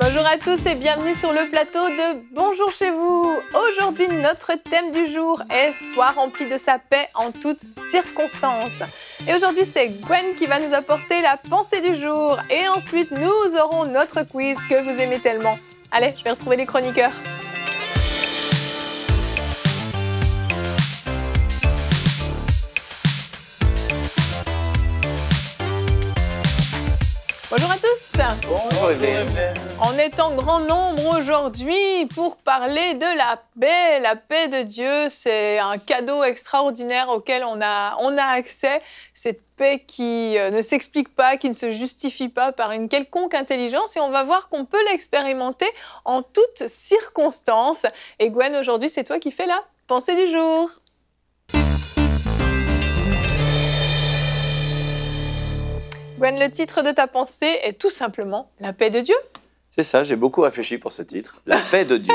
Bonjour à tous et bienvenue sur le plateau de Bonjour chez vous. Aujourd'hui, notre thème du jour est « Sois rempli de sa paix en toutes circonstances ». Et aujourd'hui, c'est Gwen qui va nous apporter la pensée du jour. Et ensuite, nous aurons notre quiz que vous aimez tellement. Allez, je vais retrouver les chroniqueurs. Bonjour à tous. Bonjour Evelyne. On est en grand nombre aujourd'hui pour parler de la paix. La paix de Dieu, c'est un cadeau extraordinaire auquel on a accès. Cette paix qui ne s'explique pas, qui ne se justifie pas par une quelconque intelligence. Et on va voir qu'on peut l'expérimenter en toutes circonstances. Et Gwen, aujourd'hui, c'est toi qui fais la pensée du jour. Gwen, le titre de ta pensée est tout simplement « La paix de Dieu ». C'est ça, j'ai beaucoup réfléchi pour ce titre, la paix de Dieu.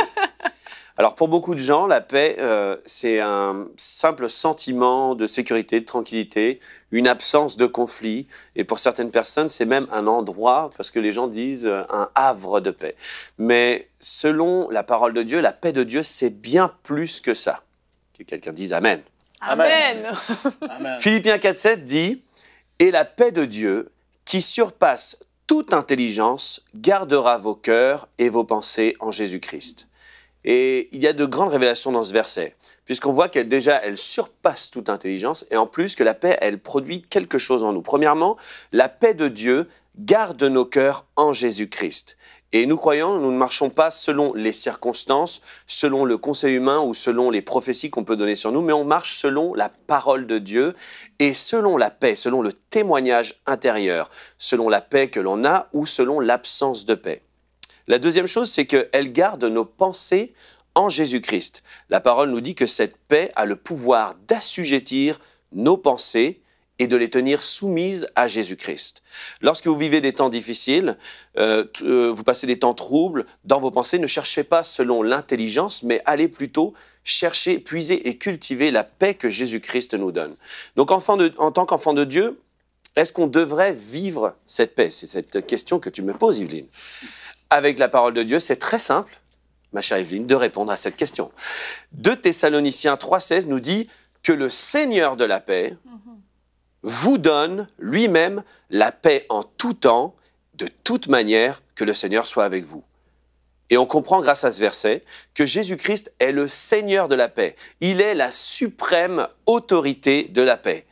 Alors pour beaucoup de gens, la paix, c'est un simple sentiment de sécurité, de tranquillité, une absence de conflit. Et pour certaines personnes, c'est même un endroit, parce que les gens disent un havre de paix. Mais selon la parole de Dieu, la paix de Dieu, c'est bien plus que ça. Que quelqu'un dise Amen. Amen. Amen. Philippiens 4,7 dit « Et la paix de Dieu, qui surpasse toute intelligence, gardera vos cœurs et vos pensées en Jésus-Christ. » Et il y a de grandes révélations dans ce verset, puisqu'on voit qu'elle elle surpasse toute intelligence, et en plus que la paix, elle produit quelque chose en nous. Premièrement, la paix de Dieu garde nos cœurs en Jésus-Christ. Et nous croyants, nous ne marchons pas selon les circonstances, selon le conseil humain ou selon les prophéties qu'on peut donner sur nous, mais on marche selon la parole de Dieu et selon la paix, selon le témoignage intérieur, selon la paix que l'on a ou selon l'absence de paix. La deuxième chose, c'est qu'elle garde nos pensées en Jésus-Christ. La parole nous dit que cette paix a le pouvoir d'assujettir nos pensées et de les tenir soumises à Jésus-Christ. Lorsque vous vivez des temps difficiles, vous passez des temps troubles, dans vos pensées, ne cherchez pas selon l'intelligence, mais allez plutôt chercher, puiser et cultiver la paix que Jésus-Christ nous donne. Donc en tant qu'enfant de Dieu, est-ce qu'on devrait vivre cette paix? C'est cette question que tu me poses, Evelyne. Avec la parole de Dieu, c'est très simple, ma chère Evelyne, de répondre à cette question. 2 Thessaloniciens 3,16 nous dit que le Seigneur de la paix vous donne lui-même la paix en tout temps, de toute manière, que le Seigneur soit avec vous. Et on comprend grâce à ce verset que Jésus-Christ est le Seigneur de la paix. Il est la suprême autorité de la paix.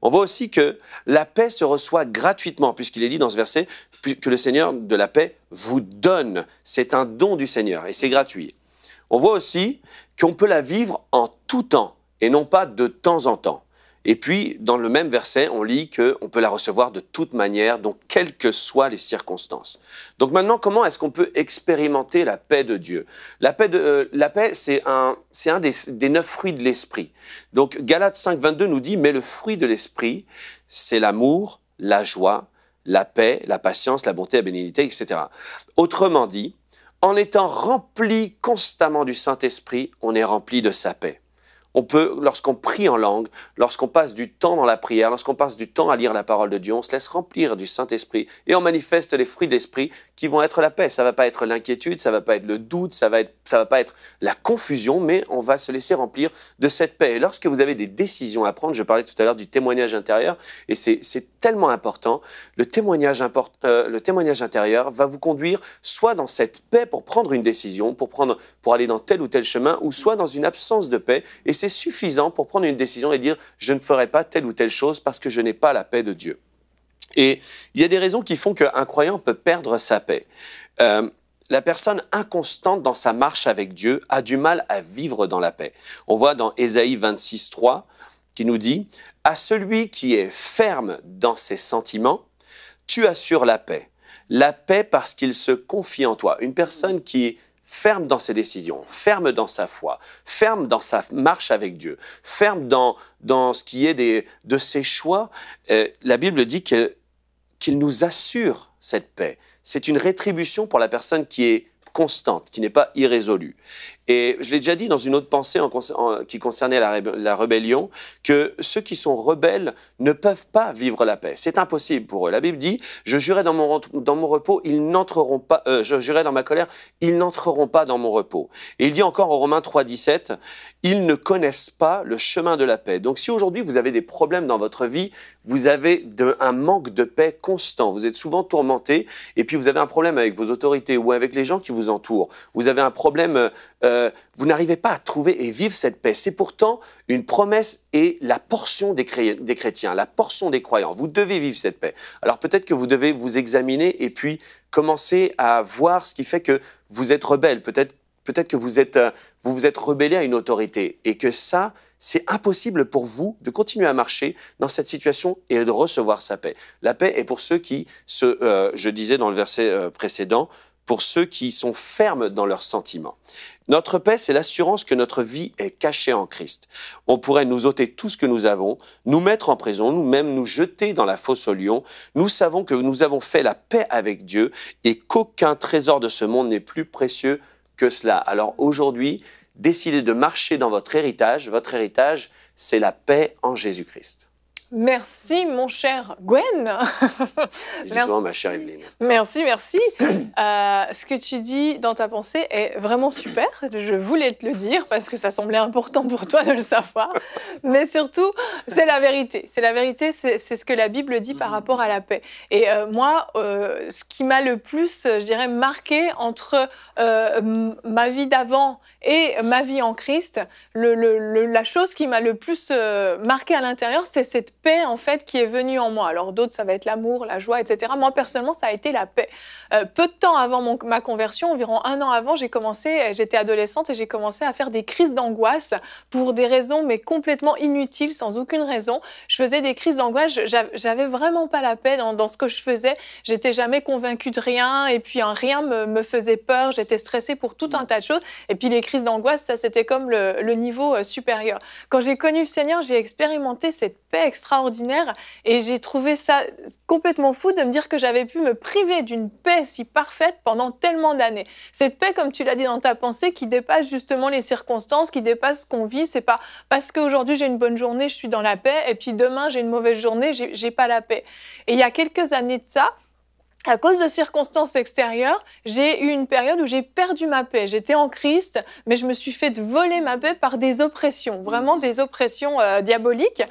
On voit aussi que la paix se reçoit gratuitement, puisqu'il est dit dans ce verset que le Seigneur de la paix vous donne. C'est un don du Seigneur et c'est gratuit. On voit aussi qu'on peut la vivre en tout temps et non pas de temps en temps. Et puis, dans le même verset, on lit qu'on peut la recevoir de toute manière, donc quelles que soient les circonstances. Donc maintenant, comment est-ce qu'on peut expérimenter la paix de Dieu? La paix, c'est un des 9 fruits de l'esprit. Donc Galates 5, 22 nous dit « Mais le fruit de l'esprit, c'est l'amour, la joie, la paix, la patience, la bonté, la bénignité, etc. » Autrement dit, en étant rempli constamment du Saint-Esprit, on est rempli de sa paix. On peut, lorsqu'on prie en langue, lorsqu'on passe du temps dans la prière, lorsqu'on passe du temps à lire la parole de Dieu, on se laisse remplir du Saint-Esprit et on manifeste les fruits de l'Esprit qui vont être la paix. Ça ne va pas être l'inquiétude, ça ne va pas être le doute, ça va pas être la confusion, mais on va se laisser remplir de cette paix. Et lorsque vous avez des décisions à prendre, je parlais tout à l'heure du témoignage intérieur, et c'est tellement important, le témoignage intérieur va vous conduire soit dans cette paix pour prendre une décision, pour aller dans tel ou tel chemin, ou soit dans une absence de paix, et c'est suffisant pour prendre une décision et dire « je ne ferai pas telle ou telle chose parce que je n'ai pas la paix de Dieu ». Et il y a des raisons qui font qu'un croyant peut perdre sa paix. La personne inconstante dans sa marche avec Dieu a du mal à vivre dans la paix. On voit dans Ésaïe 26, 3 qui nous dit « À celui qui est ferme dans ses sentiments, tu assures la paix. La paix parce qu'il se confie en toi. Une personne qui est ferme dans ses décisions, ferme dans sa foi, ferme dans sa marche avec Dieu, ferme dans ce qui est de ses choix. La Bible dit qu'il nous assure cette paix. C'est une rétribution pour la personne qui est constante, qui n'est pas irrésolue. Et je l'ai déjà dit dans une autre pensée qui concernait la rébellion, que ceux qui sont rebelles ne peuvent pas vivre la paix. C'est impossible pour eux. La Bible dit, je jurais dans mon repos, ils n'entreront pas, je jurais dans ma colère, ils n'entreront pas dans mon repos. Et il dit encore en Romains 3,17, ils ne connaissent pas le chemin de la paix. Donc si aujourd'hui vous avez des problèmes dans votre vie, vous avez un manque de paix constant, vous êtes souvent tourmenté, et puis vous avez un problème avec vos autorités ou avec les gens qui vous entourent, vous avez un problème, vous n'arrivez pas à trouver et vivre cette paix. C'est pourtant une promesse et la portion des chrétiens, la portion des croyants. Vous devez vivre cette paix. Alors peut-être que vous devez vous examiner et puis commencer à voir ce qui fait que vous êtes rebelle. Peut-être que vous vous êtes rebellé à une autorité et que ça, c'est impossible pour vous de continuer à marcher dans cette situation et de recevoir sa paix. La paix est pour ceux qui, je disais dans le verset précédent, pour ceux qui sont fermes dans leurs sentiments. Notre paix, c'est l'assurance que notre vie est cachée en Christ. On pourrait nous ôter tout ce que nous avons, nous mettre en prison, nous-mêmes nous jeter dans la fosse aux lions. Nous savons que nous avons fait la paix avec Dieu et qu'aucun trésor de ce monde n'est plus précieux que cela. Alors aujourd'hui, décidez de marcher dans votre héritage. Votre héritage, c'est la paix en Jésus-Christ. Merci, mon cher Gwen. Je dis souvent ma chère Evelyne. Merci, merci. Ce que tu dis dans ta pensée est vraiment super. Je voulais te le dire parce que ça semblait important pour toi de le savoir. Mais surtout, c'est la vérité. C'est la vérité, c'est ce que la Bible dit par rapport à la paix. Et moi, ce qui m'a le plus, je dirais, marqué entre ma vie d'avant et ma vie en Christ, la chose qui m'a le plus marqué à l'intérieur, c'est cette paix en fait qui est venue en moi. Alors d'autres, ça va être l'amour, la joie, etc. Moi personnellement, ça a été la paix. Peu de temps avant ma conversion, environ 1 an avant, j'étais adolescente et j'ai commencé à faire des crises d'angoisse pour des raisons mais complètement inutiles, sans aucune raison. Je faisais des crises d'angoisse, j'avais vraiment pas la paix dans ce que je faisais. J'étais jamais convaincue de rien et puis rien me faisait peur. J'étais stressée pour tout un tas de choses. Et puis les crises d'angoisse, ça c'était comme le niveau supérieur. Quand j'ai connu le Seigneur, j'ai expérimenté cette paix extraordinaire et j'ai trouvé ça complètement fou de me dire que j'avais pu me priver d'une paix si parfaite pendant tellement d'années. Cette paix, comme tu l'as dit dans ta pensée, qui dépasse justement les circonstances, qui dépasse ce qu'on vit. C'est pas parce qu'aujourd'hui j'ai une bonne journée, je suis dans la paix, et puis demain j'ai une mauvaise journée, j'ai pas la paix. Et il y a quelques années de ça, à cause de circonstances extérieures, j'ai eu une période où j'ai perdu ma paix. J'étais en Christ, mais je me suis fait voler ma paix par des oppressions, vraiment des oppressions diaboliques.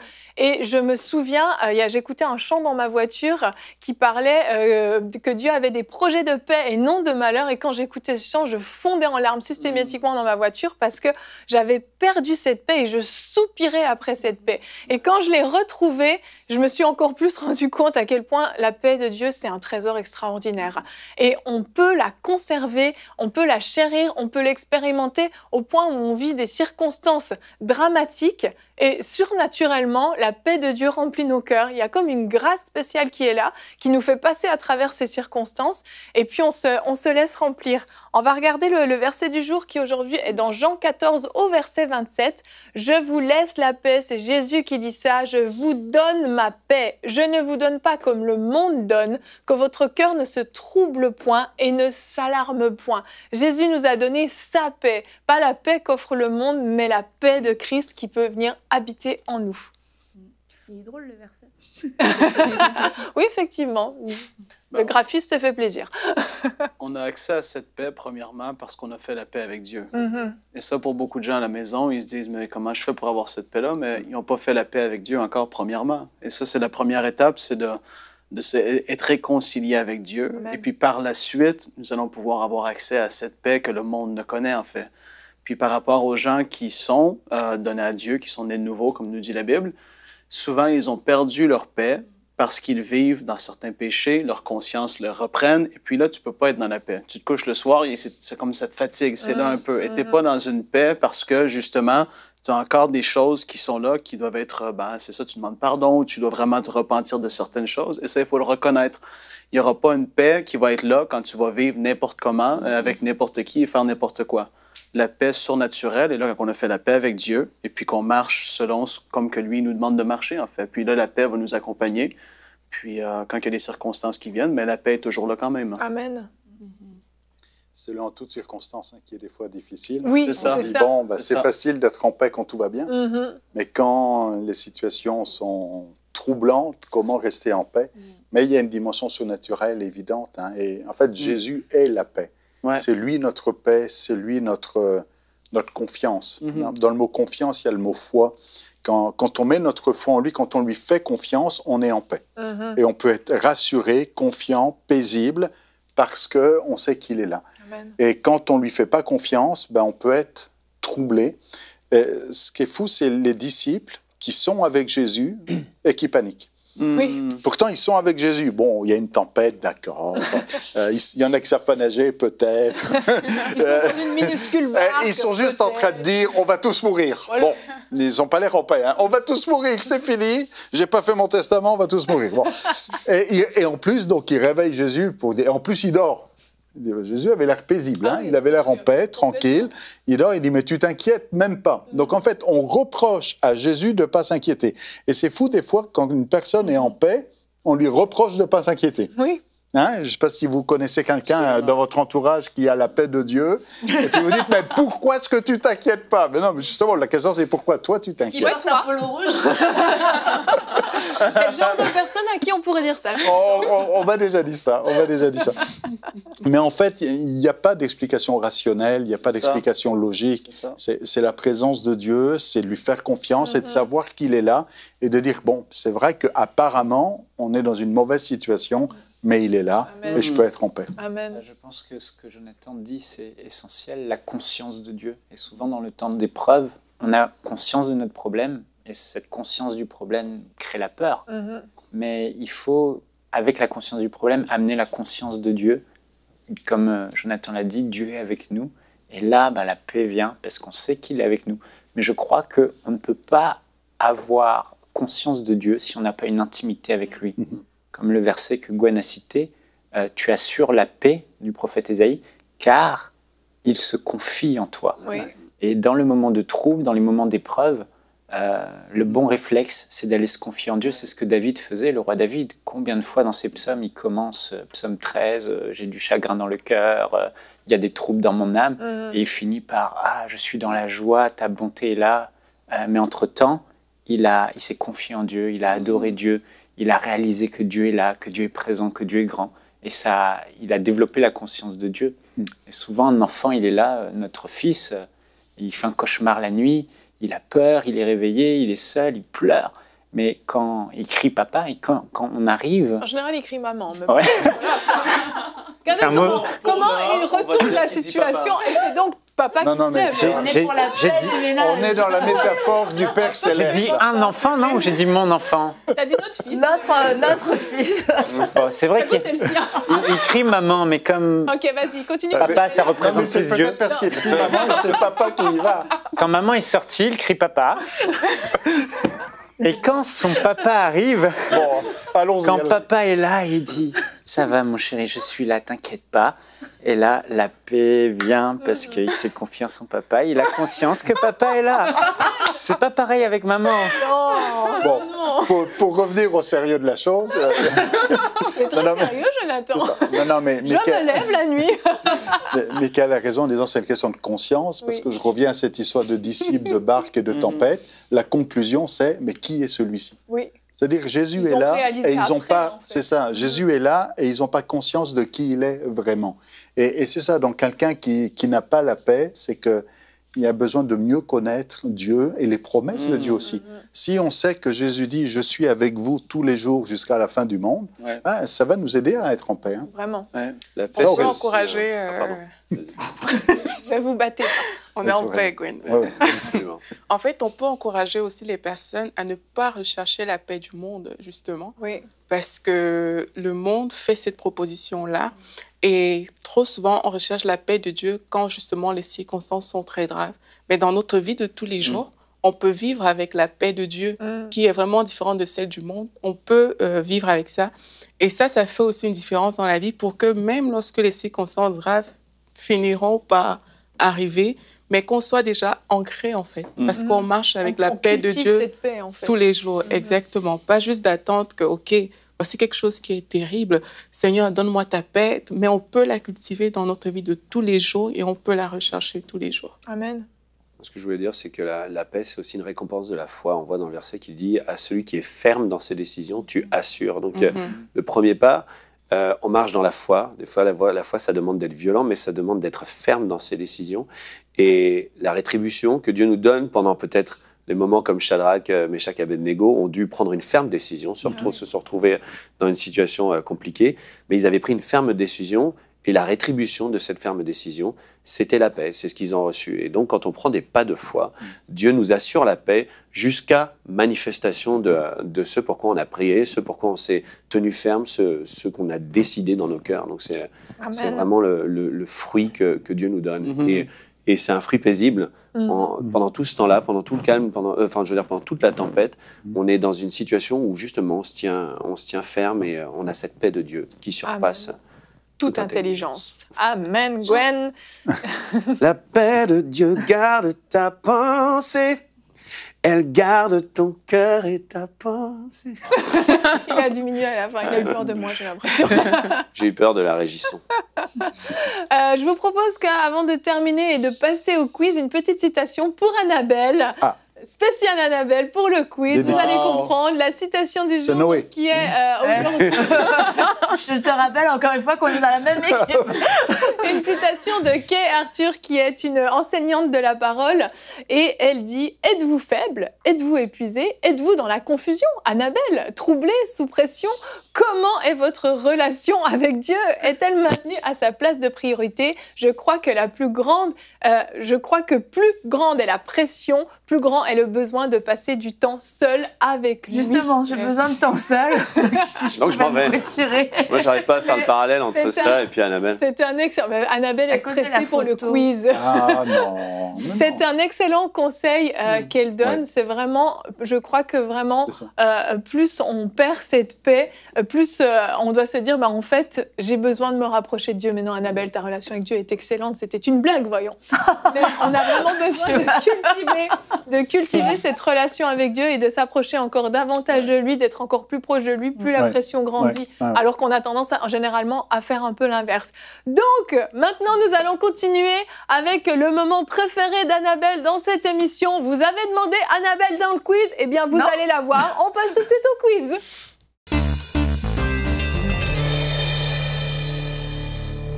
Et je me souviens, j'écoutais un chant dans ma voiture qui parlait que Dieu avait des projets de paix et non de malheur. Et quand j'écoutais ce chant, je fondais en larmes systématiquement dans ma voiture parce que j'avais perdu cette paix et je soupirais après cette paix. Et quand je l'ai retrouvée, je me suis encore plus rendu compte à quel point la paix de Dieu, c'est un trésor extraordinaire. Et on peut la conserver, on peut la chérir, on peut l'expérimenter au point où on vit des circonstances dramatiques. Et surnaturellement, la paix de Dieu remplit nos cœurs. Il y a comme une grâce spéciale qui est là, qui nous fait passer à travers ces circonstances. Et puis, on se laisse remplir. On va regarder le verset du jour qui aujourd'hui est dans Jean 14 au verset 27. « Je vous laisse la paix », c'est Jésus qui dit ça. « Je vous donne ma paix. Je ne vous donne pas comme le monde donne, que votre cœur ne se trouble point et ne s'alarme point. » Jésus nous a donné sa paix. Pas la paix qu'offre le monde, mais la paix de Christ qui peut venir habiter en nous. Il est drôle le verset. Oui, effectivement. Le graphiste se fait plaisir. On a accès à cette paix, premièrement, parce qu'on a fait la paix avec Dieu. Mm-hmm. Et ça, pour beaucoup de gens à la maison, ils se disent, mais comment je fais pour avoir cette paix-là? Mais ils n'ont pas fait la paix avec Dieu encore, premièrement. Et ça, c'est la première étape, c'est être réconcilié avec Dieu. Amen. Et puis, par la suite, nous allons pouvoir avoir accès à cette paix que le monde ne connaît, en fait. Puis, par rapport aux gens qui sont donnés à Dieu, qui sont nés de nouveau, comme nous dit la Bible, souvent, ils ont perdu leur paix parce qu'ils vivent dans certains péchés, leur conscience le reprenne, et puis là, tu peux pas être dans la paix. Tu te couches le soir et c'est comme cette fatigue, c'est là un peu. Et t'es pas dans une paix parce que, justement, tu as encore des choses qui sont là, qui doivent être, c'est ça, tu demandes pardon, tu dois vraiment te repentir de certaines choses, et ça, il faut le reconnaître. Il n'y aura pas une paix qui va être là quand tu vas vivre n'importe comment, avec n'importe qui et faire n'importe quoi. La paix surnaturelle est là quand on a fait la paix avec Dieu et puis qu'on marche selon comme que lui nous demande de marcher, en fait. Puis là, la paix va nous accompagner. Puis quand il y a des circonstances qui viennent, mais la paix est toujours là quand même. Amen. Selon toutes circonstances, qui est des fois difficile. Oui, c'est ça. Bon, c'est facile d'être en paix quand tout va bien, Mm-hmm. mais quand les situations sont troublantes, comment rester en paix? Mais il y a une dimension surnaturelle évidente. Et en fait, Jésus est la paix. Ouais. C'est lui notre paix, c'est lui notre confiance. Dans le mot confiance, il y a le mot foi. Quand on met notre foi en lui, quand on lui fait confiance, on est en paix. Et on peut être rassuré, confiant, paisible, parce qu'on sait qu'il est là. Amen. Et quand on ne lui fait pas confiance, on peut être troublé. Ce qui est fou, c'est les disciples qui sont avec Jésus et qui paniquent. Oui. Pourtant, ils sont avec Jésus. Bon, il y a une tempête, d'accord. Il y en a qui ne savent pas nager, peut-être. Ils sont dans une minuscule barque. Ils sont juste en train de dire, on va tous mourir. Voilà. Bon, ils n'ont pas l'air en paix. On va tous mourir, c'est fini. J'ai pas fait mon testament, on va tous mourir. Bon. Et en plus, donc, ils réveillent Jésus pour dire. En plus, il dort. Jésus avait l'air paisible, il avait l'air en paix, tranquille. Il dort, il dit, mais tu t'inquiètes même pas. Donc en fait, on reproche à Jésus de ne pas s'inquiéter. Et c'est fou des fois, quand une personne est en paix, on lui reproche de ne pas s'inquiéter. Oui. Je ne sais pas si vous connaissez quelqu'un dans votre entourage qui a la paix de Dieu, et puis vous dites, mais pourquoi est-ce que tu t'inquiètes pas? Mais non, mais justement, la question c'est pourquoi toi tu t'inquiètes? Qui porte un polo rouge. Quel genre de personne à qui on pourrait dire ça? On m'a déjà dit ça, Mais en fait, il n'y a pas d'explication rationnelle, il n'y a pas d'explication logique. C'est la présence de Dieu, c'est de lui faire confiance et de savoir qu'il est là et de dire, bon, c'est vrai qu'apparemment, on est dans une mauvaise situation, mais il est là. Amen. Et je peux être en paix. Amen. Ça, je pense que ce que Jonathan dit, c'est essentiel, la conscience de Dieu. Et souvent, dans le temps d'épreuve, on a conscience de notre problème, et cette conscience du problème crée la peur. Mais il faut, avec la conscience du problème, amener la conscience de Dieu. Comme Jonathan l'a dit, Dieu est avec nous. Et là, la paix vient, parce qu'on sait qu'il est avec nous. Mais je crois qu'on ne peut pas avoir conscience de Dieu si on n'a pas une intimité avec lui. Comme le verset que Gwen a cité, tu assures la paix du prophète Ésaïe, car il se confie en toi. Oui. Et dans le moment de trouble, dans les moments d'épreuve, le bon réflexe, c'est d'aller se confier en Dieu. C'est ce que David faisait, le roi David. Combien de fois dans ses psaumes, il commence, psaume 13, j'ai du chagrin dans le cœur, il y a des troubles dans mon âme, et il finit par, je suis dans la joie, ta bonté est là. Mais entre-temps, il s'est confié en Dieu, il a adoré Dieu, il a réalisé que Dieu est là, que Dieu est présent, que Dieu est grand. Et ça, il a développé la conscience de Dieu. Et souvent, un enfant, il est là, notre fils, il fait un cauchemar la nuit, il a peur, il est réveillé, il est seul, il pleure. Mais quand il crie papa, et quand on arrive... En général, il crie maman. Mais Ouais. Regardez un mot. comment il retourne la situation, et c'est donc papa qui se lève. On est pour la paix des ménages. On est dans la métaphore du Père J'ai Céleste. dit un enfant, non? Ou j'ai dit mon enfant? T'as dit notre fils. Notre fils. Bon, c'est vrai C'est qu'il le sien. il crie maman, mais comme Ok, vas-y, continue. papa, ça Non, mais représente c'est ses yeux. peut-être parce qu'il crie maman et c'est papa qui y va. Quand maman est sortie, il crie papa. Et quand son papa arrive, Bon, allons-y. quand allons-y. papa est là, il dit « Ça va mon chéri, je suis là, t'inquiète pas ». Et là, la paix vient parce qu'il s'est confié en son papa. Il a conscience que papa est là. C'est pas pareil avec maman. Non, Bon, non. pour revenir au sérieux de la chose... C'est très Non, mais- sérieux, Jonathan. Non, mais Je me lève la nuit. Michael a raison en disant que c'est une question de conscience, parce Oui. que je reviens à cette histoire de disciples, de barque et de tempête. La conclusion, c'est, mais qui est celui-ci? Oui. C'est-à-dire Jésus Ils est ont là réalisé et ils n'ont après, pas, en fait. c'est ça, Jésus est là et ils n'ont pas conscience de qui il est vraiment. Et c'est ça, donc quelqu'un qui n'a pas la paix, c'est que il a besoin de mieux connaître Dieu et les promesses de Dieu aussi. Si on sait que Jésus dit « Je suis avec vous tous les jours jusqu'à la fin du monde Ouais. ça va nous aider à être en paix. Vraiment. Ouais. La On paix, peut c'est aussi, encourager. pardon. Mais vous battez pas. On est en paix, Gwen. Ouais, ouais. Absolument. En fait, on peut encourager aussi les personnes à ne pas rechercher la paix du monde, justement, Oui. parce que le monde fait cette proposition-là. Et trop souvent, on recherche la paix de Dieu quand, justement, les circonstances sont très graves. Mais dans notre vie de tous les jours, on peut vivre avec la paix de Dieu, qui est vraiment différente de celle du monde. On peut vivre avec ça. Et ça fait aussi une différence dans la vie pour que même lorsque les circonstances graves finiront par arriver, mais qu'on soit déjà ancré, en fait. Parce qu'on marche avec la paix de cultive Dieu cette paix, en fait. tous les jours. Exactement. Pas juste d'attendre que, OK, voici quelque chose qui est terrible. Seigneur, donne-moi ta paix. Mais on peut la cultiver dans notre vie de tous les jours et on peut la rechercher tous les jours. Amen. Ce que je voulais dire, c'est que la paix, c'est aussi une récompense de la foi. On voit dans le verset qu'il dit « À celui qui est ferme dans ses décisions, tu assures ». Donc, le premier pas, on marche dans la foi. Des fois, la foi, ça demande d'être violent, mais ça demande d'être ferme dans ses décisions. Et la rétribution que Dieu nous donne pendant peut-être les moments comme Shadrach, Meshach et Abednego ont dû prendre une ferme décision, se retrouver dans une situation compliquée. Mais ils avaient pris une ferme décision. Et la rétribution de cette ferme décision, c'était la paix, c'est ce qu'ils ont reçu. Et donc, quand on prend des pas de foi, Dieu nous assure la paix jusqu'à manifestation de ce pour quoi on a prié, ce pour quoi on s'est tenu ferme, ce qu'on a décidé dans nos cœurs. Donc, c'est vraiment le fruit que Dieu nous donne. Et c'est un fruit paisible. Pendant tout ce temps-là, pendant tout le calme, pendant toute la tempête, on est dans une situation où justement on se tient ferme et on a cette paix de Dieu qui surpasse toute intelligence. Amen, Gwen. La paix de Dieu garde ta pensée. Elle garde ton cœur et ta pensée. Il a diminué à la fin. Il a eu peur de moi, j'ai l'impression. J'ai eu peur de la régisson. Je vous propose qu'avant de terminer et de passer au quiz, une petite citation pour Annabelle. Spécial Annabelle pour le quiz. Vous allez comprendre la citation du jour Noé. qui est aujourd'hui. Je te rappelle encore une fois qu'on est dans la même équipe. Une citation de Kay Arthur qui est une enseignante de la parole et elle dit « Êtes-vous faible? Êtes-vous épuisé? Êtes-vous dans la confusion? Annabelle, troublée, sous pression? Comment est votre relation avec Dieu? Est-elle maintenue à sa place de priorité? Je crois que plus grande est la pression, plus grand est le besoin de passer du temps seul avec lui. » Justement, j'ai besoin de temps seul. Donc je m'en vais. Retirer. Moi, j'arrive pas à faire le parallèle entre ça et puis Annabelle. C'est un excellent. Annabelle est côté de la stressée pour le photo. quiz. Ah non. C'est un excellent conseil qu'elle donne. Ouais. C'est vraiment, je crois que vraiment, C'est ça. plus on perd cette paix, plus on doit se dire, bah, en fait, j'ai besoin de me rapprocher de Dieu. Mais non, Annabelle, ta relation avec Dieu est excellente. C'était une blague, voyons. Mais on a vraiment besoin de cultiver cette relation avec Dieu et de s'approcher encore davantage de lui, d'être encore plus proche de lui, plus la pression grandit. Ouais. Alors qu'on a tendance généralement à faire un peu l'inverse. Donc, maintenant, nous allons continuer avec le moment préféré d'Annabelle dans cette émission. Vous avez demandé Annabelle dans le quiz, eh bien, vous allez la voir. On passe tout de suite au quiz.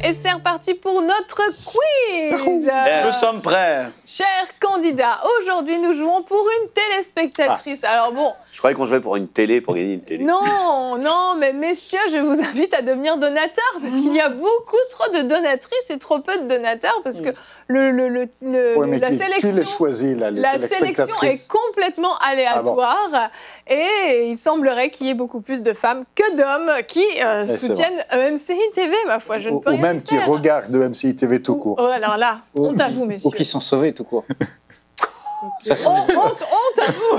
Et c'est reparti pour notre quiz. Nous sommes prêts. Chers candidats, aujourd'hui, nous jouons pour une téléspectatrice. Alors bon... Je croyais qu'on jouait pour une télé, pour gagner une télé. Non, mais messieurs, je vous invite à devenir donateur parce qu'il y a beaucoup trop de donatrices et trop peu de donateurs parce que la sélection, qui les choisit, là, la sélection est complètement aléatoire et il semblerait qu'il y ait beaucoup plus de femmes que d'hommes qui soutiennent MCI TV, ma foi, je ne peux ou rien même qui faire. regardent de MCI TV tout court. Oh, alors là, honte à vous, messieurs. Ou qui sont sauvés tout court. Honte à vous.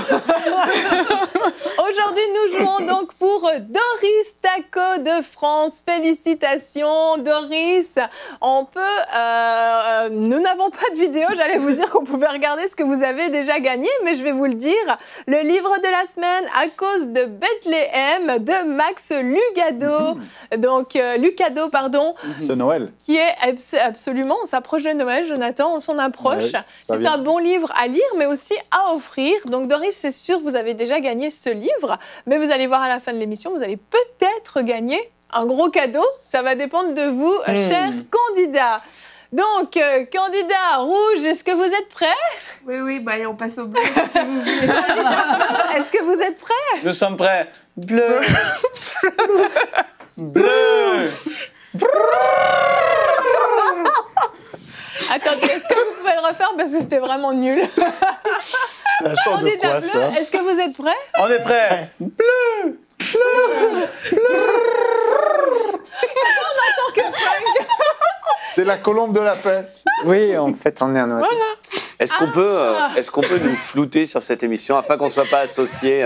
Aujourd'hui, nous jouons donc pour Doris Taco de France. Félicitations, Doris. On peut... nous n'avons pas de vidéo. J'allais vous dire qu'on pouvait regarder ce que vous avez déjà gagné, mais je vais vous le dire. Le livre de la semaine, À cause de Bethléem, de Max Lucado. Donc, Lucado, pardon. C'est Noël. Qui est absolument... On s'approche de Noël, Jonathan. On s'en approche. Ouais, c'est un bon livre à lire, mais aussi à offrir. Donc Doris, c'est sûr, vous avez déjà gagné ce livre, mais vous allez voir à la fin de l'émission, vous allez peut-être gagner un gros cadeau. Ça va dépendre de vous, chers candidats. Donc, candidat rouge, est-ce que vous êtes prêts? Oui, bah allez, on passe au bleu. Si vous voulez. Est-ce que vous êtes prêts? Nous sommes prêts. Bleu. Bleu. Attendez, est-ce que vous pouvez le le refaire parce que c'était vraiment nul. C'est un chant de Candidat quoi, bleu, ça? est-ce que vous êtes prêts? On est prêt. C'est la colombe de la paix. Oui, en fait, on est un oiseau. Est-ce qu'on peut nous flouter sur cette émission afin qu'on ne soit pas associés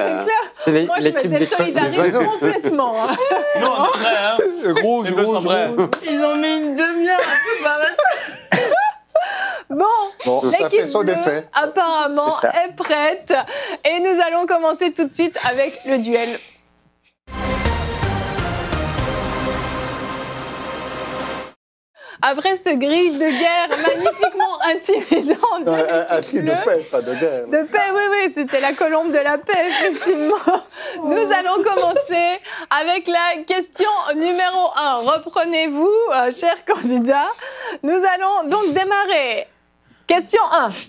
C'est Moi, je me l'équipe des désolidarise oiseaux. complètement. Hein. Nous, on est prêts, hein? Rouge, Les bleus sont rouge, prêts. rouge. Ils ont mis une demi-heure à préparer. Bon, Bon, ça l'équipe fait son bleue, effet. apparemment, C'est ça. est prête. Et nous allons commencer tout de suite avec le duel. Après ce grille de guerre magnifiquement intimidant de Un cri de bleue, paix, pas de guerre. de paix, oui, c'était la colombe de la paix, effectivement. Nous allons commencer avec la question numéro 1. Reprenez-vous, chers candidats. Nous allons donc démarrer. Question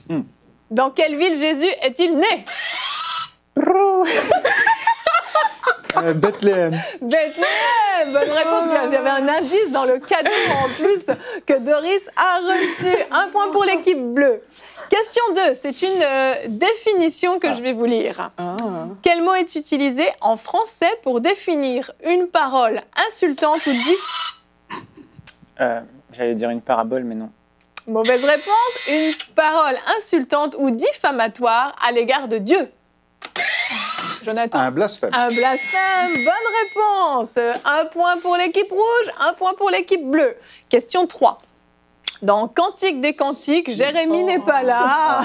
1. Dans quelle ville Jésus est-il né? Bethléem. Bethléem. Bonne réponse. Il y avait un indice dans le cadeau en plus que Doris a reçu. Un point pour l'équipe bleue. Question 2. C'est une définition que je vais vous lire. Quel mot est utilisé en français pour définir une parole insultante ou J'allais dire une parabole, mais non. Mauvaise réponse. Une parole insultante ou diffamatoire à l'égard de Dieu. Jonathan. Un blasphème. Un blasphème. Bonne réponse. Un point pour l'équipe rouge, un point pour l'équipe bleue. Question 3. Dans Cantique des Cantiques, Jérémie n'est pas là.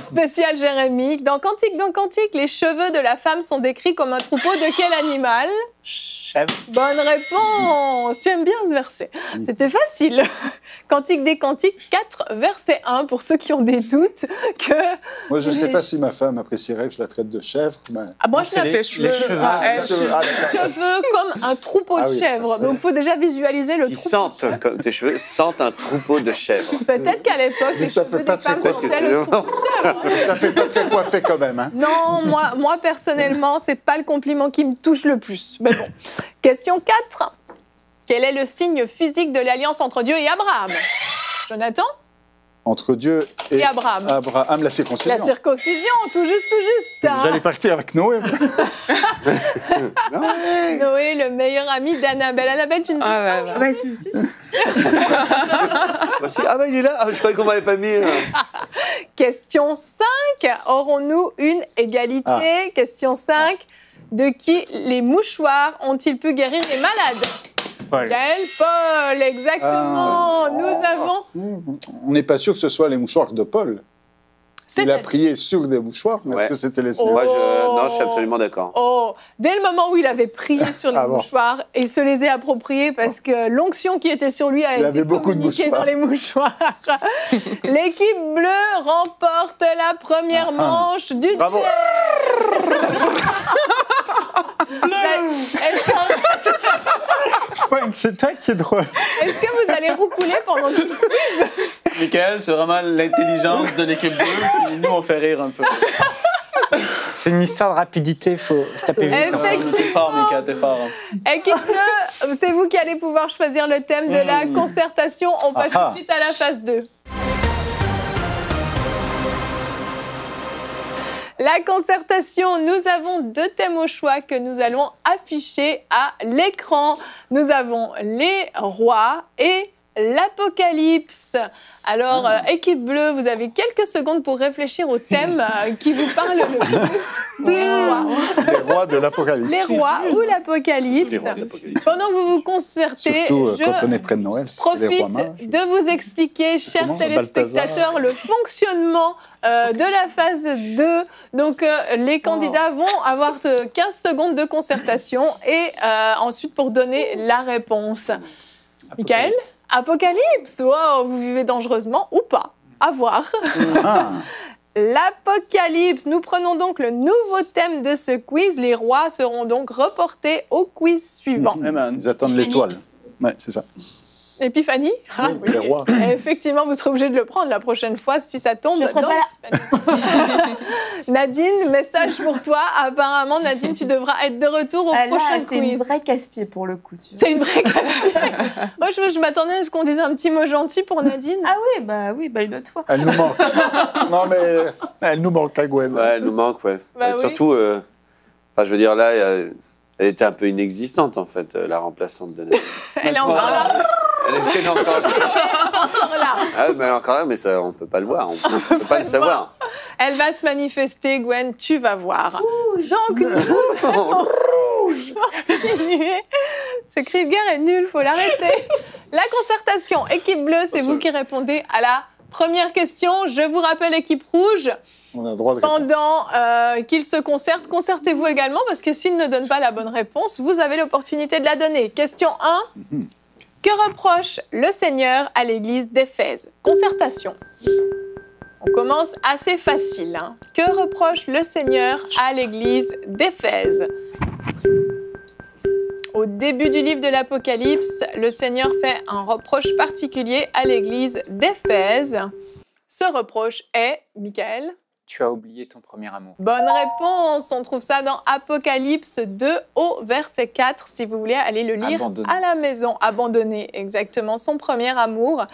Spécial Jérémie. Dans Cantique, les cheveux de la femme sont décrits comme un troupeau de quel animal? Chèvre. Bonne réponse. Tu aimes bien ce verset. C'était facile. Cantique des Cantiques 4, verset 1, pour ceux qui ont des doutes. Que... Moi, je ne sais pas si ma femme apprécierait que je la traite de chèvre. Mais... Ah, moi, je C'est l'ai les fait. cheveux. Ah, elle, les cheveux. Ah, d'accord. Cheveux comme un troupeau Ah de oui, chèvres. c'est- Donc, il faut déjà visualiser le Qui troupeau. sentent, comme tes cheveux, sentent un troupeau de chèvres. Peut-être qu'à l'époque, Mais les ça cheveux fait pas des très femmes coiffé, sentaient le c'est troupeau de chèvres. Mais ça fait pas très coiffé quand même. Hein. Non, moi personnellement, c'est pas le compliment qui me touche le plus. Mais bon. Question 4. Quel est le signe physique de l'alliance entre Dieu et Abraham? Jonathan? Entre Dieu Et Abraham. Abraham, la circoncision. La circoncision, tout juste. hein. J'allais partir avec Noé. Noé, le meilleur ami d'Annabelle. Annabelle, tu ne dis Ah pas? là là. Ouais, si. Voici. Ah bah il est là. Ah, je croyais qu'on m'avait pas mis. Question 5. Aurons-nous une égalité? Question 5. De qui les mouchoirs ont-ils pu guérir les malades? Paul. Gaël Paul, exactement. Nous avons... On n'est pas sûr que ce soit les mouchoirs de Paul. Il a C'est prié sur des mouchoirs, mais Ouais. est-ce que c'était les siens? Moi, non, je suis absolument d'accord. Oh, dès le moment où il avait prié sur les Ah bon. mouchoirs et se les est appropriés parce que l'onction qui était sur lui a Il été avait beaucoup de communiquée mouchoirs. dans les mouchoirs. L'équipe bleue remporte la première manche du Bravo. Est-ce que, Ouais, c'est toi qui es drôle. est-ce que vous allez roucouler pendant tout Michael, c'est vraiment l'intelligence de l'équipe bleue, puis nous, on fait rire un peu. C'est une histoire de rapidité, il faut taper vite. T'es fort, Michael, t'es fort. Équipe bleue, c'est vous qui allez pouvoir choisir le thème de la concertation. On passe tout de suite à la phase 2. La concertation, nous avons 2 thèmes au choix que nous allons afficher à l'écran. Nous avons les rois et l'Apocalypse. Alors, équipe bleue, vous avez quelques secondes pour réfléchir au thème qui vous parle le plus. Les rois. Les rois de l'Apocalypse. Les rois ou l'Apocalypse. Pendant que vous vous concertez, Surtout je quand on est près de Noël, c'est les profite rois mages. de vous expliquer, chers Comment, téléspectateurs, le fonctionnement de la phase 2. Donc, les candidats vont avoir 15 secondes de concertation et ensuite pour donner la réponse. Michael? Apocalypse. Wow, vous vivez dangereusement ou pas? À voir. Ah, L'Apocalypse. Nous prenons donc le nouveau thème de ce quiz. Les rois seront donc reportés au quiz suivant. Hey man. ils attendent l'étoile. Ouais, c'est ça. Épiphanie? Ah, Oui, les rois. Effectivement, vous serez obligé de le prendre la prochaine fois si ça tombe. Je serai Non. pas là. Nadine, message pour toi. Apparemment, Nadine, tu devras être de retour au Ah, prochain là, c'est une quiz. vraie casse-pied pour le coup. Tu vois. C'est une vraie question. Moi, je m'attendais à ce qu'on dise un petit mot gentil pour Nadine. Ah oui, bah une autre fois. Elle nous manque. Non, mais elle nous manque, la Gwen. Ouais, elle nous manque, ouais. Bah Et oui. surtout, enfin, je veux dire, là, elle était un peu inexistante, en fait, la remplaçante de Nadine. Elle est encore là. Elle est encore là. Encore là. Ah, mais elle est encore là, mais ça, on peut pas le voir, on peut pas le savoir. Elle va se manifester, Gwen, tu vas voir. Donc, nous allons continuer. Ce cri de guerre est nul, faut l'arrêter. La concertation, équipe bleue, c'est vous qui répondez à la première question. Je vous rappelle, équipe rouge, On a le droit de répondre. pendant qu'ils se concertent, concertez-vous également, parce que s'ils ne donnent pas la bonne réponse, vous avez l'opportunité de la donner. Question 1. Que reproche le Seigneur à l'église d'Éphèse? Concertation. On commence assez facile. Hein. Que reproche le Seigneur à l'église d'Éphèse? Au début du livre de l'Apocalypse, le Seigneur fait un reproche particulier à l'église d'Éphèse. Ce reproche est, Michael? Tu as oublié ton premier amour. Bonne réponse. On trouve ça dans Apocalypse 2 au verset 4, si vous voulez aller le lire Abandonné. à la maison. Abandonné, exactement. Son premier amour,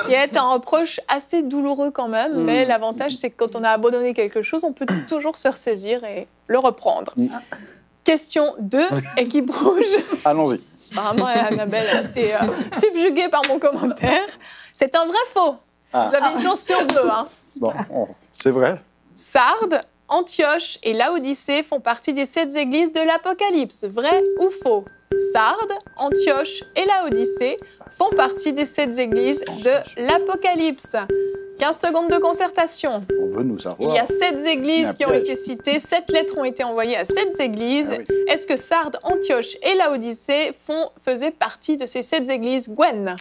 qui est un reproche assez douloureux quand même. Mais l'avantage, c'est que quand on a abandonné quelque chose, on peut toujours se ressaisir et le reprendre. Question 2, équipe rouge. Allons-y. Apparemment, Annabelle a été subjuguée par mon commentaire. C'est un vrai faux. Ah. Vous avez une chance sur deux. Hein. Bon, c'est vrai. Sardes, Antioche et Laodicée font partie des 7 églises de l'Apocalypse. Vrai ou faux? Sardes, Antioche et Laodicée font partie des 7 églises de l'Apocalypse. 15 secondes de concertation. On veut nous Il savoir. y a 7 Il y a églises un qui ont piège. été citées, 7 lettres ont été envoyées à 7 églises. Ah oui. Est-ce que Sardes, Antioche et Laodicée faisaient partie de ces 7 églises? Gwen,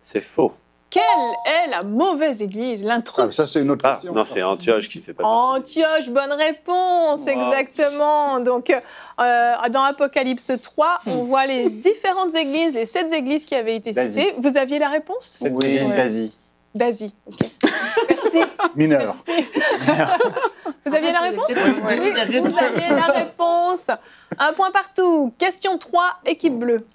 C'est faux. quelle est la mauvaise église? L'intro. Ah, ça, c'est une autre Ah, question. non, c'est Antioche qui fait pas partie. Antioche, bonne réponse, Wow. exactement. Donc, dans Apocalypse 3, on voit les différentes églises, les 7 églises qui avaient été d'Asie. citées. Vous aviez la réponse? Cette Oui. église Ouais. d'Asie. D'Asie, ok. Merci. Mineur. Vous aviez la réponse? Oui. Oui, vous aviez la réponse. Un point partout. Question 3, équipe bleue.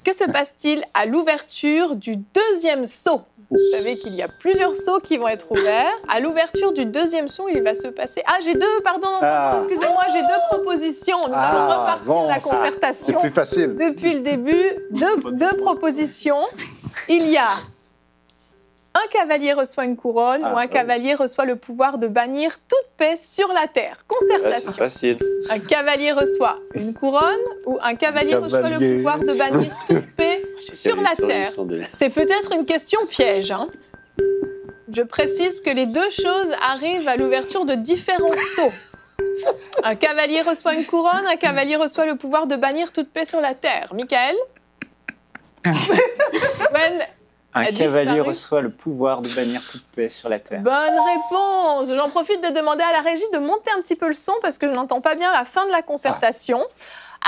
Que se passe-t-il à l'ouverture du deuxième sceau? Vous savez qu'il y a plusieurs sceaux qui vont être ouverts. À l'ouverture du deuxième sceau, il va se passer... Ah, j'ai deux, pardon, Ah. excusez-moi, j'ai 2 propositions. Nous allons repartir bon, la c'est concertation plus facile. depuis le début. Deux propositions. Il y a un cavalier reçoit une couronne ou un oui. cavalier reçoit le pouvoir de bannir toute paix sur la terre. Ouais, c'est Concertation. facile. Un cavalier reçoit une couronne ou un cavalier reçoit le cavalier. pouvoir de bannir toute paix sur la terre. C'est peut-être une question piège. Hein. Je précise que les deux choses arrivent à l'ouverture de différents sceaux. Un cavalier reçoit une couronne, un cavalier reçoit le pouvoir de bannir toute paix sur la terre. Michael? Gwen, Un a cavalier disparu. reçoit le pouvoir de bannir toute paix sur la terre. bonne réponse. J'en profite de demander à la régie de monter un petit peu le son parce que je n'entends pas bien la fin de la concertation.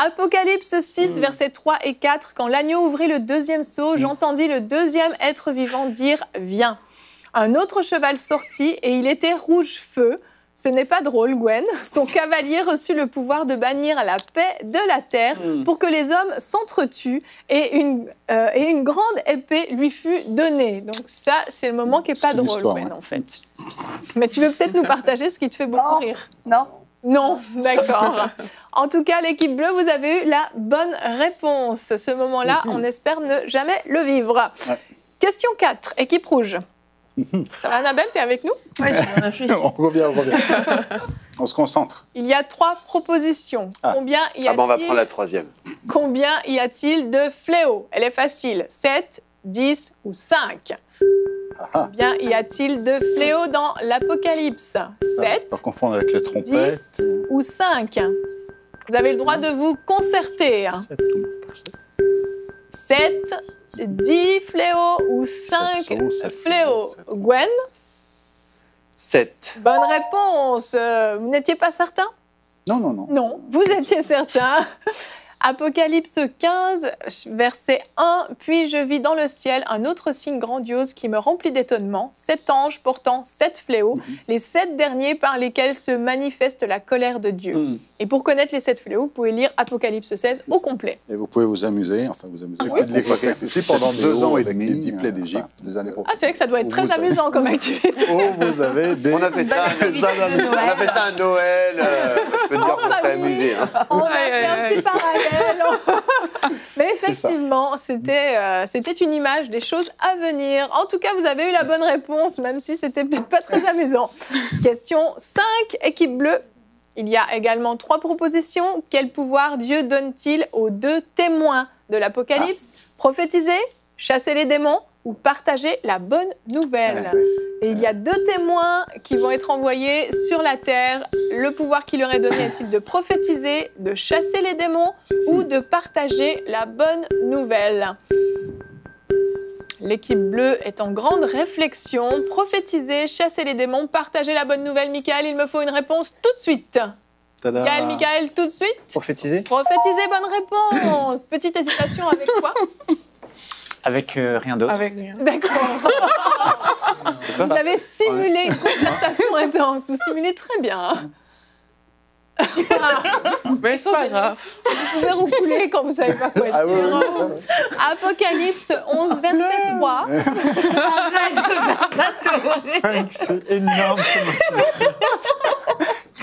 Apocalypse 6, versets 3 et 4. Quand l'agneau ouvrit le deuxième sceau, j'entendis le deuxième être vivant dire « Viens ». Un autre cheval sortit et il était rouge feu. Ce n'est pas drôle, Gwen. Son cavalier reçut le pouvoir de bannir la paix de la terre pour que les hommes s'entretuent et une grande épée lui fut donnée. Donc ça, c'est le moment qui n'est pas C'est une drôle, histoire, Gwen, ouais. en fait. Mais tu veux peut-être nous partager ce qui te fait beaucoup Non. rire. Non. Non, d'accord. En tout cas, l'équipe bleue, vous avez eu la bonne réponse. Ce moment-là, on espère ne jamais le vivre. Ouais. Question 4, équipe rouge. Ça va, Annabelle, t'es avec nous? Ouais, je réfléchis. On revient. On se concentre. Il y a 3 propositions. Ah. Combien y Ah bon, on va a-t-il prendre la troisième. Combien y a-t-il de fléaux? Elle est facile. 7, 10 ou 5? Ah. Combien y a-t-il de fléaux dans l'Apocalypse? 7, Pas confondre avec les trompettes. 10 ou 5? Vous avez le droit de vous concerter. 7, 10 fléaux ou 5 sceaux, 7 fléaux. fléaux. Gwen, 7. bonne réponse. Vous n'étiez pas certain? Non. Non, vous étiez certain. Apocalypse 15, verset 1. « Puis je vis dans le ciel un autre signe grandiose qui me remplit d'étonnement, 7 anges portant 7 fléaux, les 7 derniers par lesquels se manifeste la colère de Dieu. Et pour connaître les 7 fléaux, vous pouvez lire Apocalypse 16 au complet. Et vous pouvez vous amuser, enfin vous amuser. Il suffit de lire le texte ici pendant 2 ans et demi, les 10 plaies d'Égypte, des années Ah, c'est vrai que ça doit être très amusant comme activité. Oh, vous avez des... On a fait ça, on a fait ça à Noël. Je peux te dire qu'on s'est amusé. Hein. On a fait un petit parallèle. Mais effectivement, c'était une image des choses à venir. En tout cas, vous avez eu la bonne réponse, même si c'était peut-être pas très amusant. Question 5, équipe bleue. Il y a également 3 propositions. Quel pouvoir Dieu donne-t-il aux 2 témoins de l'Apocalypse? Prophétiser, chasser les démons ou partager la bonne nouvelle. Et il y a 2 témoins qui vont être envoyés sur la terre. Le pouvoir qui leur est donné est-il de prophétiser, de chasser les démons ou de partager la bonne nouvelle? L'équipe bleue est en grande réflexion. Prophétiser, chasser les démons, partager la bonne nouvelle. Michael, il me faut une réponse tout de suite. Michael, tout de suite. Prophétiser. Prophétiser, bonne réponse. Petite hésitation avec quoi? Avec rien d'autre. Avec rien. D'accord. Vous avez simulé une concertation intense. Vous simulez très bien. Mais c'est pas grave. Vous pouvez roucouler quand vous savez pas quoi dire. Ah oui, oui, ça. Apocalypse 11, verset 3. Frank, c'est énorme.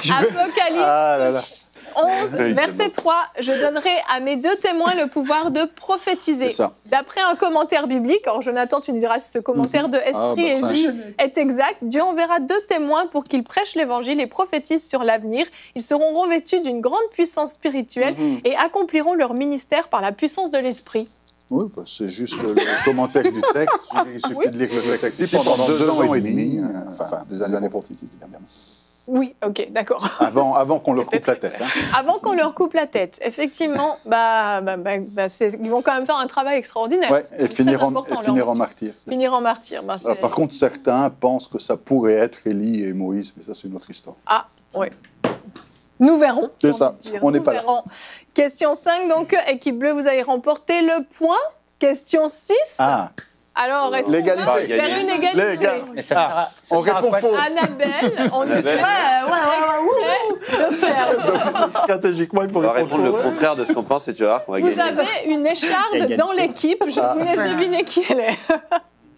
Apocalypse Ah là là. 11, verset 3. Je donnerai à mes 2 témoins le pouvoir de prophétiser. C'est ça. D'après un commentaire biblique, alors Jonathan, tu nous diras si ce commentaire de Esprit et ça, Vie est exact. Dieu enverra 2 témoins pour qu'ils prêchent l'évangile et prophétisent sur l'avenir. Ils seront revêtus d'une grande puissance spirituelle et accompliront leur ministère par la puissance de l'Esprit. Oui, bah, c'est juste le commentaire du texte. Je veux dire, il suffit de lire le texte ici pendant 2 ans et demi, enfin des années prophétiques, évidemment. Oui, ok, d'accord. Avant qu'on leur coupe la tête. Hein. Avant qu'on leur coupe la tête, effectivement, ils vont quand même faire un travail extraordinaire. Ouais, et C'est finir très en important, finir leur- en martyr. c'est ça. Finir en martyr. Alors, par contre, certains pensent que ça pourrait être Élie et Moïse, mais ça, c'est une autre histoire. Ah, oui. Nous verrons. C'est j'ai ça, envie de dire. on n'est Nous pas là. verrons. Question 5, donc, équipe bleue, vous avez remporté le point. Question 6. Ah, Alors, est-ce qu'on L'égalité. va vers une égalité? Les gars. Mais ça on sert à répond quoi faux. Annabelle, on est Annabelle. extrait de perdre. Stratégiquement, il faut On va répondre le contraire de ce qu'on pense et tu vas voir qu'on va Vous gagner. avez une écharde dans l'équipe. Je vous laisse deviner qui elle est.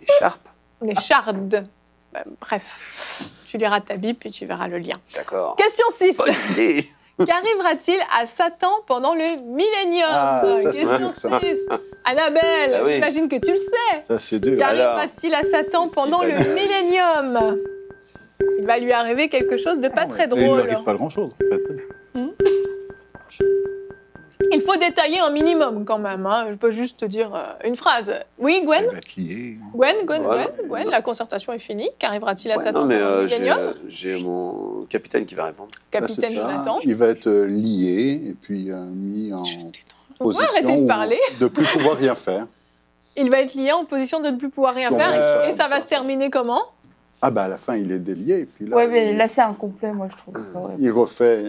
Écharpe. Une écharde. Bref, tu liras ta Bible puis tu verras le lien. D'accord. Question 6. Bonne idée. Qu'arrivera-t-il à Satan pendant le millénium? Ah, ça, c'est Question dur, ça. 6. Annabelle, Ah oui. j'imagine que tu le sais. Ça, c'est dur. Qu'arrivera-t-il à Satan pendant le millénium? Il va lui arriver quelque chose de pas très Il ne drôle. lui arrive pas grand-chose, en fait. Il faut détailler un minimum quand même. Hein. Je peux juste te dire une phrase. Oui, Gwen? Il va être lié. Gwen, la concertation est finie. Qu'arrivera-t-il à Ouais, Satan non, mais pendant le millénium? j'ai mon capitaine qui va répondre. Capitaine Là, c'est ça. Jonathan. Il va être lié et puis mis en Vous pouvez arrêter position de parler. de ne plus pouvoir rien faire. Il va être lié en position de ne plus pouvoir rien Bon, faire. ouais, Et ça va se terminer comment? Ah bah à la fin, il est délié. Et puis là, Ouais, mais là, c'est incomplet, moi, je trouve. Ouais. il refait.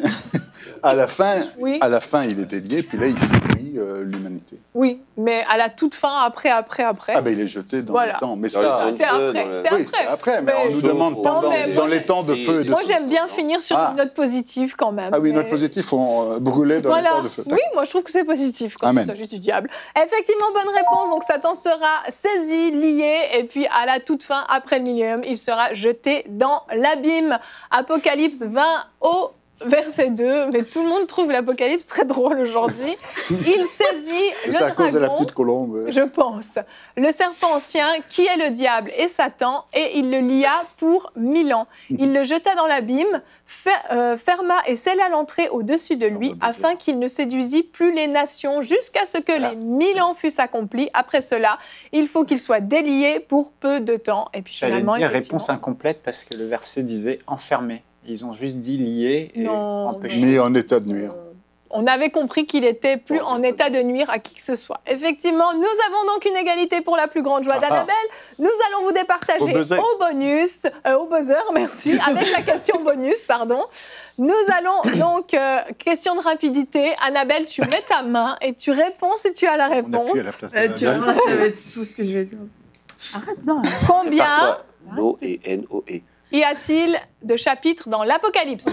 à la fin, Oui. il est délié, puis là, il séduit l'humanité. Oui, mais à la toute fin, après. Ah ben il est jeté dans Voilà. le temps. Mais Dans ça, le C'est feu, après. dans le- C'est oui, après. c'est après. Mais Mais- on nous Sauf demande au- pendant, Non, mais dans moi, les temps de feu et de Moi, feu. j'aime bien finir sur Ah. une note positive quand même. Ah oui, mais- notre positif, on brûlait dans les Voilà. temps de feu. Oui, moi je trouve que c'est positif quand Amen. il s'agit du diable. Effectivement, bonne réponse. Donc Satan sera saisi, lié, et puis à la toute fin, après le millénium, il sera jeté dans l'abîme. Apocalypse 20 au verset 2. Mais tout le monde trouve l'Apocalypse très drôle aujourd'hui. Il saisit le C'est à cause de la dragon, petite colombe. je pense, le serpent ancien, qui est le diable et Satan, et il le lia pour 1000 ans. Il le jeta dans l'abîme, ferma et scella l'entrée au-dessus de lui, afin qu'il ne séduisît plus les nations, jusqu'à ce que les 1000 ans fussent accomplis. Après cela, il faut qu'il soit délié pour peu de temps. Et puis J'allais finalement, dire effectivement- réponse incomplète parce que le verset disait enfermé. Ils ont juste dit lié et Non, empêché. Mis en état de nuire. On avait compris qu'il était plus en état de nuire à qui que ce soit. Effectivement, nous avons donc une égalité pour la plus grande joie d'Annabelle. Nous allons vous départager au buzzer, merci, avec la question bonus, pardon. Nous allons donc, question de rapidité. Annabelle, tu mets ta main et tu réponds si tu as la réponse. Tu vois, ça va être fou ce que je vais dire. Arrête, non. Combien Par toi, Noé. y a-t-il de chapitres dans l'Apocalypse?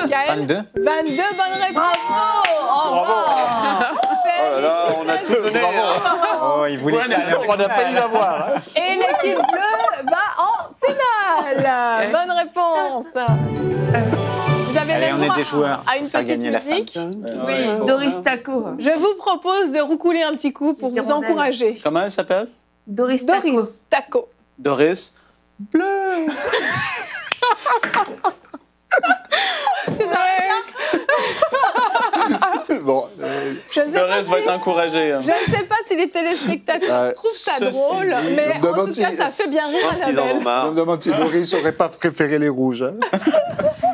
Gaël, 22. 22 bonnes réponses. Oh là là, on a tout donné. Oh, il voulait On a failli l'avoir. Hein. Et l'équipe bleue va en finale. Bonne réponse. Vous avez Allez, même on est droit des joueurs. à une Faire petite gagner la musique. Oui, Doris Taco. Je vous propose de roucouler un petit coup pour Les vous hirondelles. encourager. Comment elle s'appelle? Doris Taco. Doris Taco. Doris. Bleu. Tu savais ça? Bon, Je ne sais pas Doris va si- être encouragée. Hein. Je ne sais pas si les téléspectateurs trouvent ça ceci drôle, dit, mais je me en demande tout si- cas, ça fait bien Je rire pense qu'ils en ont Annabelle. je marre. me demande si Doris n'aurait pas préféré les rouges. Hein.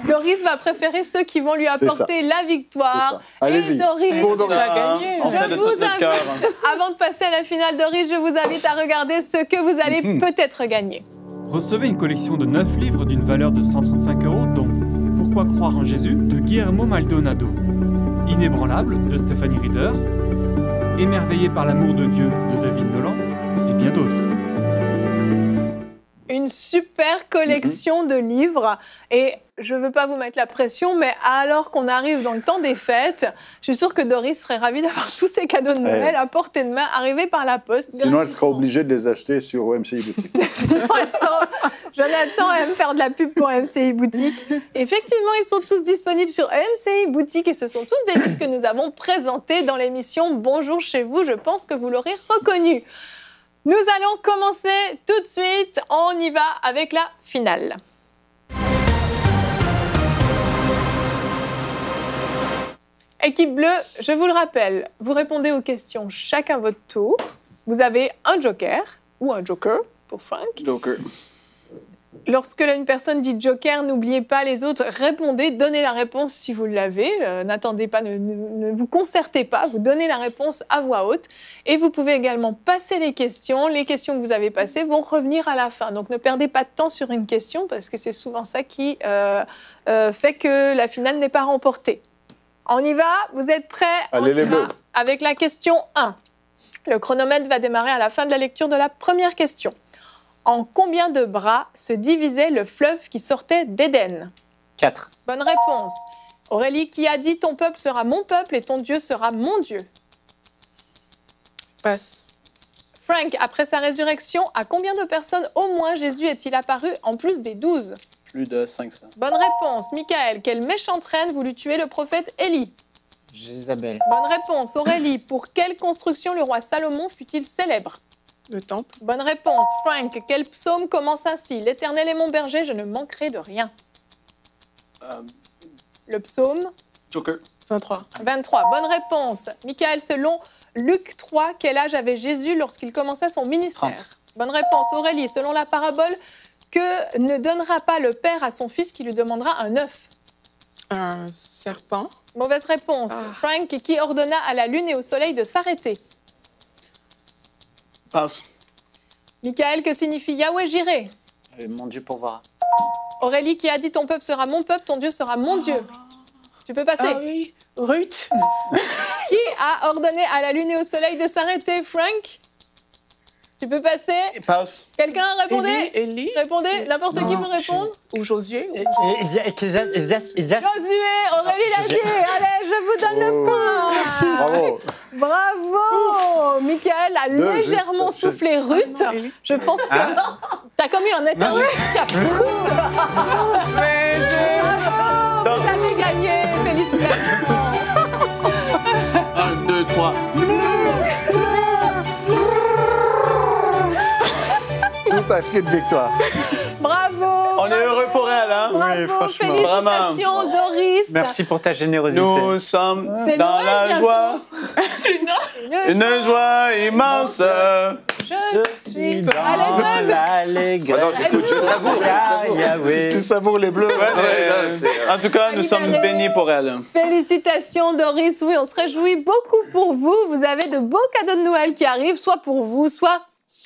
Doris va préférer ceux qui vont lui ça. apporter la C'est victoire. ça. Allez-y. Et Doris, Faut Doris. gagné. On fait de tout notre cœur. avant de passer à la finale, Doris, je vous invite à regarder ce que vous allez peut-être gagner. Recevez une collection de 9 livres d'une valeur de 135 €, dont Pourquoi croire en Jésus de Guillermo Maldonado, Inébranlable de Stephanie Reeder, Émerveillé par l'amour de Dieu de David Nolan et bien d'autres. Une super collection de livres. Et je ne veux pas vous mettre la pression, mais alors qu'on arrive dans le temps des fêtes, je suis sûre que Doris serait ravie d'avoir tous ces cadeaux de Noël à portée de main, arrivés par la poste. Sinon, elle sera obligée de les acheter sur OMCI Boutique. Sinon, Jonathan aime faire de la pub pour MCI Boutique. Effectivement, ils sont tous disponibles sur MCI Boutique et ce sont tous des livres que nous avons présentés dans l'émission Bonjour chez vous. Je pense que vous l'aurez reconnu. Nous allons commencer tout de suite. On y va avec la finale. Équipe bleue, je vous le rappelle, vous répondez aux questions chacun votre tour. Vous avez un joker ou un joker pour Frank. Joker. Lorsque une personne dit joker, n'oubliez pas les autres, répondez, donnez la réponse si vous l'avez. N'attendez pas, ne vous concertez pas, vous donnez la réponse à voix haute. Et vous pouvez également passer les questions. Les questions que vous avez passées vont revenir à la fin. Donc ne perdez pas de temps sur une question parce que c'est souvent ça qui fait que la finale n'est pas remportée. On y va, vous êtes prêts? Allez, On y les va bleus. avec la question 1. Le chronomètre va démarrer à la fin de la lecture de la première question. En combien de bras se divisait le fleuve qui sortait d'Éden? 4. Bonne réponse. Aurélie qui a dit « Ton peuple sera mon peuple et ton Dieu sera mon Dieu ». Passe. Frank, après sa résurrection, à combien de personnes au moins Jésus est-il apparu en plus des 12? Plus de 500. Bonne réponse. Michael, quelle méchante reine voulut tuer le prophète Élie? Jézabel. Bonne réponse. Aurélie, pour quelle construction le roi Salomon fut-il célèbre? Le temple. Bonne réponse. Frank, quel psaume commence ainsi? L'Éternel est mon berger, je ne manquerai de rien. Le psaume Joker. 23. 23. Bonne réponse. Michael, selon Luc 3, quel âge avait Jésus lorsqu'il commençait son ministère? 30. Bonne réponse. Aurélie, selon la parabole, que ne donnera pas le père à son fils qui lui demandera un œuf? Un serpent. Mauvaise réponse. Frank, qui ordonna à la lune et au soleil de s'arrêter? Passe. Michael, que signifie Yahweh Jireh? Mon Dieu pourvoira. Aurélie qui a dit ton peuple sera mon peuple, ton Dieu sera mon Dieu. Tu peux passer. Ah oui. Ruth. Qui a ordonné à la lune et au soleil de s'arrêter? Frank? Tu peux passer. Passe. Quelqu'un répondez? Élie. Répondez. N'importe qui peut répondre. Ou Josué. Josué, Aurélie l'a dit. Allez, je vous donne le point. Bravo. Bravo. Michael a Deux, légèrement juste. soufflé Ruth. Je pense que t'as comme eu un éternel qui a Ruth. Mais Bravo, vous avez gagné. Félicitations. 1, 2, 3. Tout un cri de victoire. Bravo. On est heureux pour elle, hein? Bravo, franchement. félicitations Doris. Merci pour ta générosité. Nous sommes C'est dans Noël la bientôt. joie. Une Une joie immense. Je Je suis dans l'allégresse. Ah non, j'écoute, je savoure. Tu savoures les bleus. En tout cas, nous sommes bénis pour elle. Félicitations Doris, oui, on se réjouit beaucoup pour vous. Vous avez de beaux cadeaux de Noël qui arrivent, soit pour vous, soit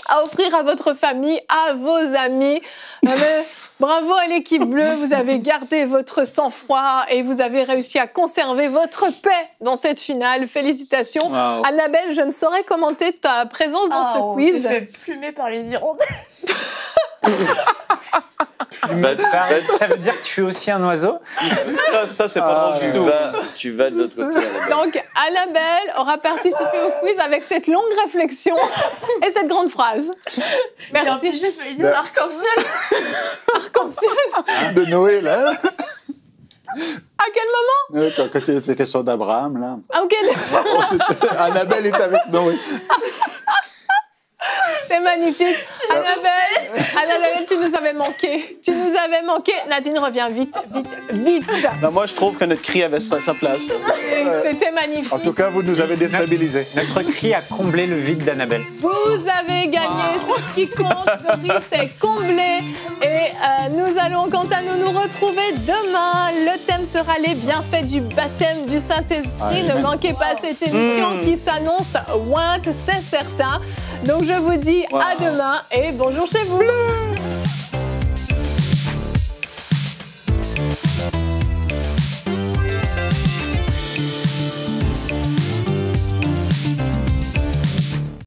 à offrir à votre famille, à vos amis. Bravo à l'équipe bleue, vous avez gardé votre sang-froid et vous avez réussi à conserver votre paix dans cette finale. Félicitations. Wow. Annabelle, je ne saurais commenter ta présence dans ce quiz. On s'est fait plumer par les hirondelles. Ça veut dire que tu es aussi un oiseau? Ça c'est pas drôle du tout. Tu vas de l'autre côté. Donc, Annabelle aura participé au quiz avec cette longue réflexion et cette grande phrase. Et en plus, Merci. j'ai failli dire l'arc-en-ciel. Arc-en-ciel. De Noé, là. À quel moment? Quand il était question d'Abraham, là. Ah, ok. Annabelle est avec Noé. C'est magnifique. Annabelle, tu nous avais manqué. Tu nous avais manqué. Nadine, reviens vite, vite, vite. Ben, moi, je trouve que notre cri avait sa place. C'était magnifique. En tout cas, vous nous avez déstabilisés. Notre cri a comblé le vide d'Annabelle. Vous avez gagné, c'est ce qui compte. Doris est comblé. Et nous allons, quant à nous, nous retrouver demain. Le thème sera les bienfaits du baptême du Saint-Esprit. Ne manquez pas cette émission qui s'annonce ointe, c'est certain. Donc je vous dis à demain et bonjour chez vous.